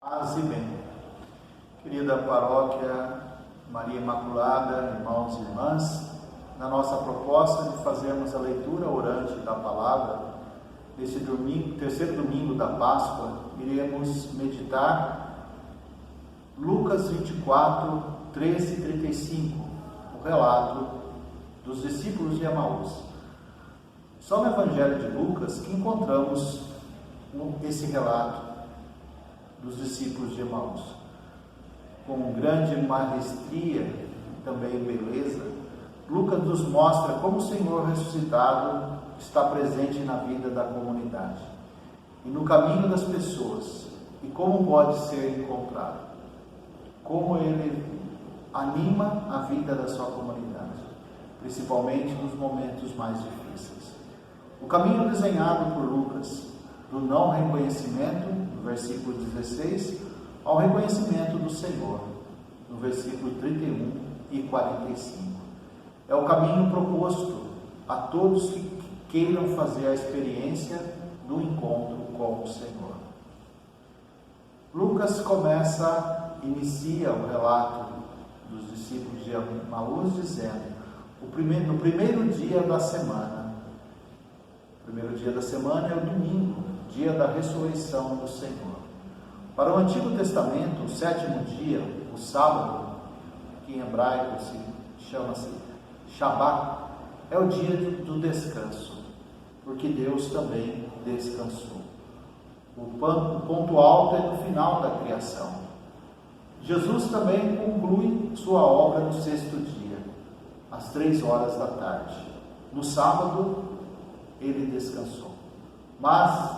Paz e bem. Querida paróquia Maria Imaculada, irmãos e irmãs, na nossa proposta de fazermos a leitura orante da palavra, neste domingo, terceiro domingo da Páscoa, iremos meditar Lucas 24, 13 e 35, o relato dos discípulos de Emaús. Só no Evangelho de Lucas que encontramos esse relato dos discípulos de Emaús. Com grande maestria e também beleza, Lucas nos mostra como o Senhor ressuscitado está presente na vida da comunidade e no caminho das pessoas, e como pode ser encontrado, como ele anima a vida da sua comunidade, principalmente nos momentos mais difíceis. O caminho desenhado por Lucas, do não reconhecimento, no versículo 16, ao reconhecimento do Senhor, no versículo 31 e 45. É o caminho proposto a todos que queiram fazer a experiência do encontro com o Senhor. Lucas inicia o relato dos discípulos de Emaús dizendo, no primeiro dia da semana, o primeiro dia da semana é o domingo, dia da ressurreição do Senhor. Para o Antigo Testamento, o sétimo dia, o sábado, que em hebraico chama-se Shabat, é o dia do descanso, porque Deus também descansou. O ponto alto é no final da criação. Jesus também conclui sua obra no sexto dia, às 3 horas da tarde. No sábado, ele descansou. Mas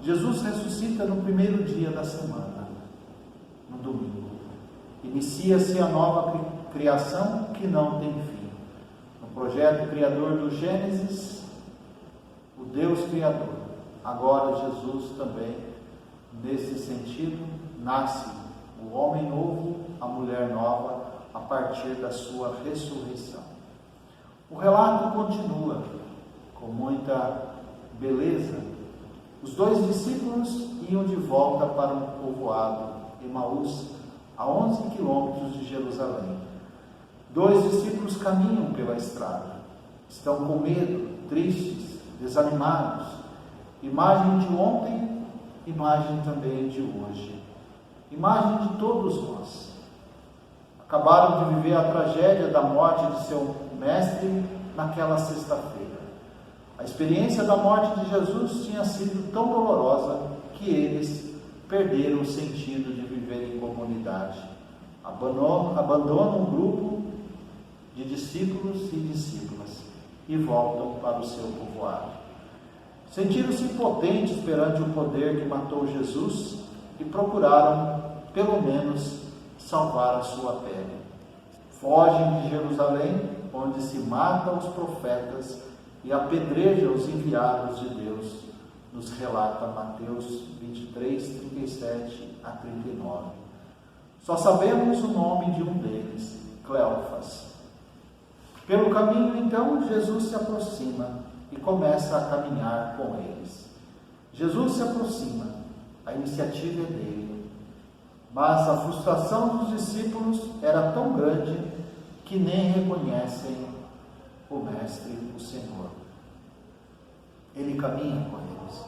Jesus ressuscita no primeiro dia da semana, no domingo. Inicia-se a nova criação que não tem fim. No projeto criador do Gênesis, o Deus Criador. Agora Jesus também, nesse sentido, nasce o homem novo, a mulher nova, a partir da sua ressurreição. O relato continua com muita beleza. Os 2 discípulos iam de volta para um povoado, Emaús, a 11 quilômetros de Jerusalém. 2 discípulos caminham pela estrada. Estão com medo, tristes, desanimados. Imagem de ontem, imagem também de hoje. Imagem de todos nós. Acabaram de viver a tragédia da morte de seu mestre naquela sexta-feira. A experiência da morte de Jesus tinha sido tão dolorosa que eles perderam o sentido de viver em comunidade. Abandonam um grupo de discípulos e discípulas e voltam para o seu povoado. Sentiram-se impotentes perante o poder que matou Jesus e procuraram, pelo menos, salvar a sua pele. Fogem de Jerusalém, onde se matam os profetas e apedreja os enviados de Deus, nos relata Mateus 23, 37 a 39. Só sabemos o nome de um deles, Cleófas. Pelo caminho, então, Jesus se aproxima e começa a caminhar com eles. Jesus se aproxima, a iniciativa é dele, mas a frustração dos discípulos era tão grande que nem reconhecem o Mestre, o Senhor. Ele caminha com eles.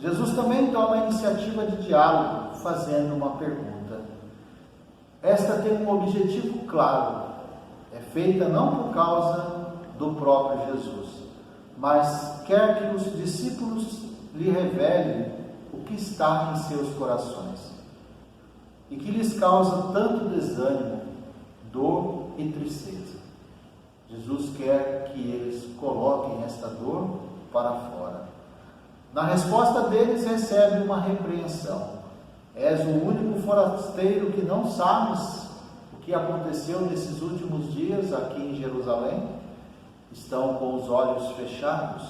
Jesus também toma a iniciativa de diálogo, fazendo uma pergunta. Esta tem um objetivo claro. É feita não por causa do próprio Jesus, mas quer que os discípulos lhe revelem o que está em seus corações e que lhes causa tanto desânimo, dor e tristeza. Jesus quer que eles coloquem esta dor para fora. Na resposta deles recebe uma repreensão. És o único forasteiro que não sabes o que aconteceu nesses últimos dias aqui em Jerusalém? Estão com os olhos fechados,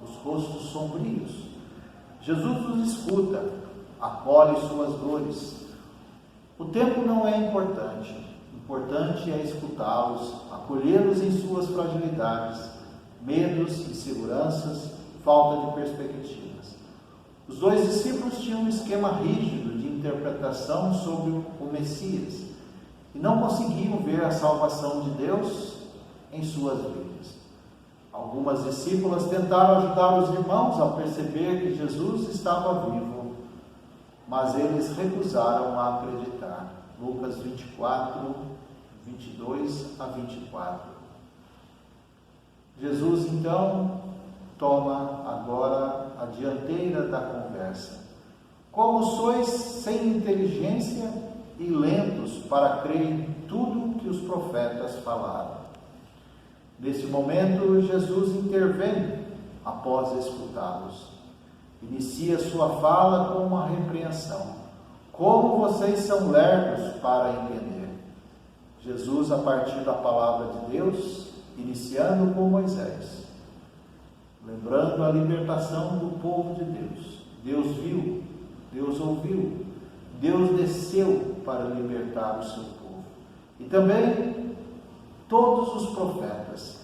os rostos sombrios. Jesus os escuta, acolhe suas dores. O tempo não é importante. Importante é escutá-los, acolhê-los em suas fragilidades, medos, inseguranças, falta de perspectivas. Os 2 discípulos tinham um esquema rígido de interpretação sobre o Messias e não conseguiam ver a salvação de Deus em suas vidas. Algumas discípulas tentaram ajudar os irmãos a perceber que Jesus estava vivo, mas eles recusaram a acreditar. Lucas 24, 22 a 24. Jesus então toma agora a dianteira da conversa. Como sois sem inteligência e lentos para crer em tudo que os profetas falaram. Nesse momento, Jesus intervém após escutá-los. Inicia sua fala com uma repreensão. Como vocês são lerdos para entender. Jesus, a partir da palavra de Deus, iniciando com Moisés, lembrando a libertação do povo de Deus. Deus viu, Deus ouviu, Deus desceu para libertar o seu povo. E também todos os profetas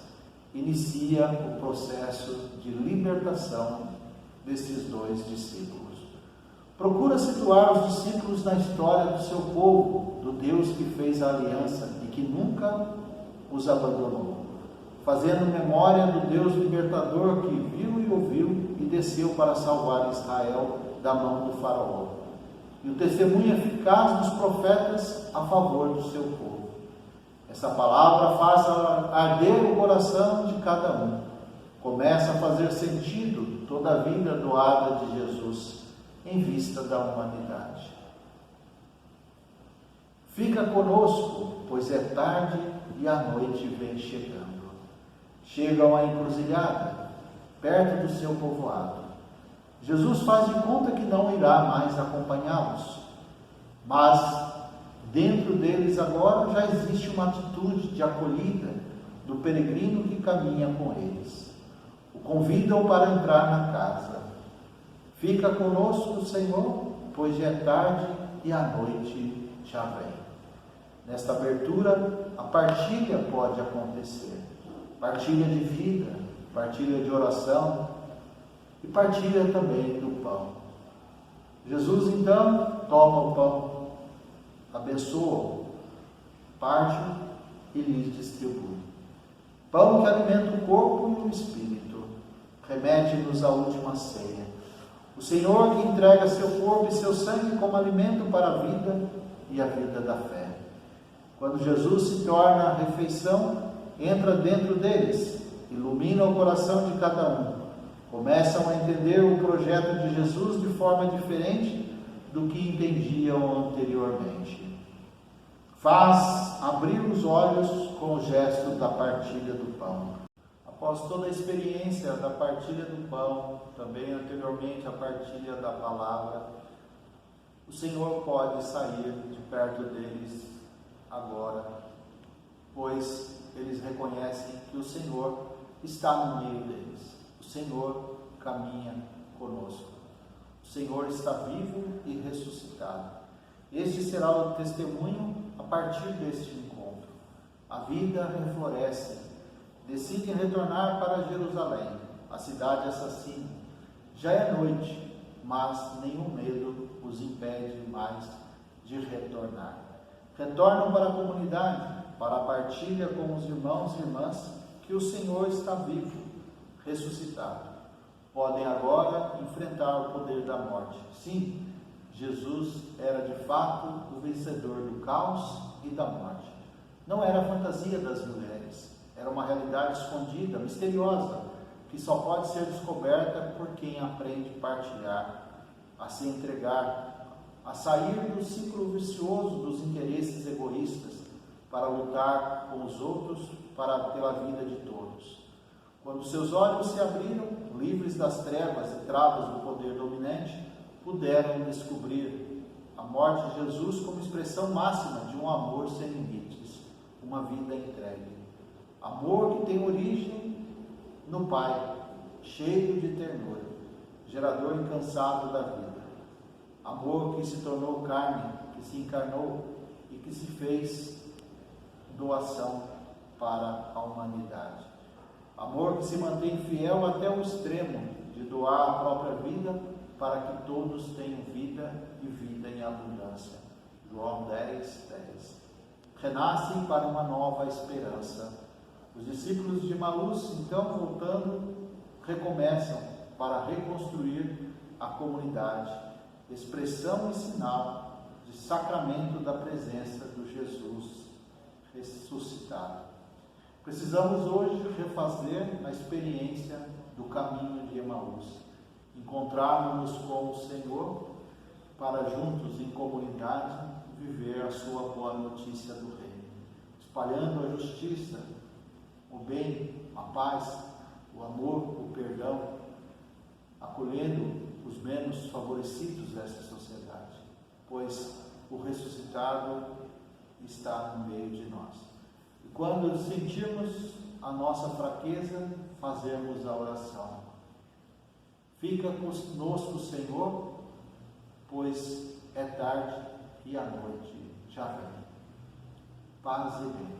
iniciam o processo de libertação desses dois discípulos. Procura situar os discípulos na história do seu povo, do Deus que fez a aliança e que nunca os abandonou, fazendo memória do Deus libertador que viu e ouviu e desceu para salvar Israel da mão do faraó, e o testemunho eficaz dos profetas a favor do seu povo. Essa palavra faz arder o coração de cada um. Começa a fazer sentido toda a vida doada de Jesus em vista da humanidade. Fica conosco, pois é tarde e a noite vem chegando. Chegam à encruzilhada, perto do seu povoado. Jesus faz de conta que não irá mais acompanhá-los, mas dentro deles agora já existe uma atitude de acolhida do peregrino que caminha com eles. O convidam para entrar na casa. Fica conosco, Senhor, pois já é tarde e a noite já vem. Nesta abertura, a partilha pode acontecer. Partilha de vida, partilha de oração e partilha também do pão. Jesus então toma o pão, abençoa, parte e lhes distribui. Pão que alimenta o corpo e o espírito, remete-nos à última ceia. O Senhor que entrega seu corpo e seu sangue como alimento para a vida e a vida da fé. Quando Jesus se torna a refeição, entra dentro deles, ilumina o coração de cada um. Começam a entender o projeto de Jesus de forma diferente do que entendiam anteriormente. Faz abrir os olhos com o gesto da partilha do pão. Após toda a experiência da partilha do pão, também anteriormente a partilha da palavra, o Senhor pode sair de perto deles agora, pois eles reconhecem que o Senhor está no meio deles. O Senhor caminha conosco. O Senhor está vivo e ressuscitado. Este será o testemunho a partir deste encontro. A vida refloresce. Decidem retornar para Jerusalém, a cidade assassina. Já é noite, mas nenhum medo os impede mais de retornar. Retornam para a comunidade, para a partilha com os irmãos e irmãs que o Senhor está vivo, ressuscitado. Podem agora enfrentar o poder da morte. Sim, Jesus era de fato o vencedor do caos e da morte. Não era a fantasia das mulheres, era uma realidade escondida, misteriosa, que só pode ser descoberta por quem aprende a partilhar, a se entregar, a sair do ciclo vicioso dos interesses egoístas para lutar com os outros pela vida de todos. Quando seus olhos se abriram, livres das trevas e travas do poder dominante, puderam descobrir a morte de Jesus como expressão máxima de um amor sem limites, uma vida entregue. Amor que tem origem no Pai, cheio de ternura, gerador incansável da vida. Amor que se tornou carne, que se encarnou e que se fez doação para a humanidade. Amor que se mantém fiel até o extremo de doar a própria vida para que todos tenham vida e vida em abundância. João 10, 10. Renascem para uma nova esperança. Os discípulos de Emaús, então, voltando, recomeçam para reconstruir a comunidade, expressão e sinal de sacramento da presença do Jesus ressuscitado. Precisamos hoje refazer a experiência do caminho de Emaús, encontrarmos-nos com o Senhor para juntos, em comunidade, viver a sua boa notícia do Reino, espalhando a justiça, o bem, a paz, o amor, o perdão, acolhendo os menos favorecidos dessa sociedade, pois o ressuscitado está no meio de nós. E quando sentirmos a nossa fraqueza, fazemos a oração. Fica conosco, Senhor, pois é tarde e a noite já vem. Paz e bem.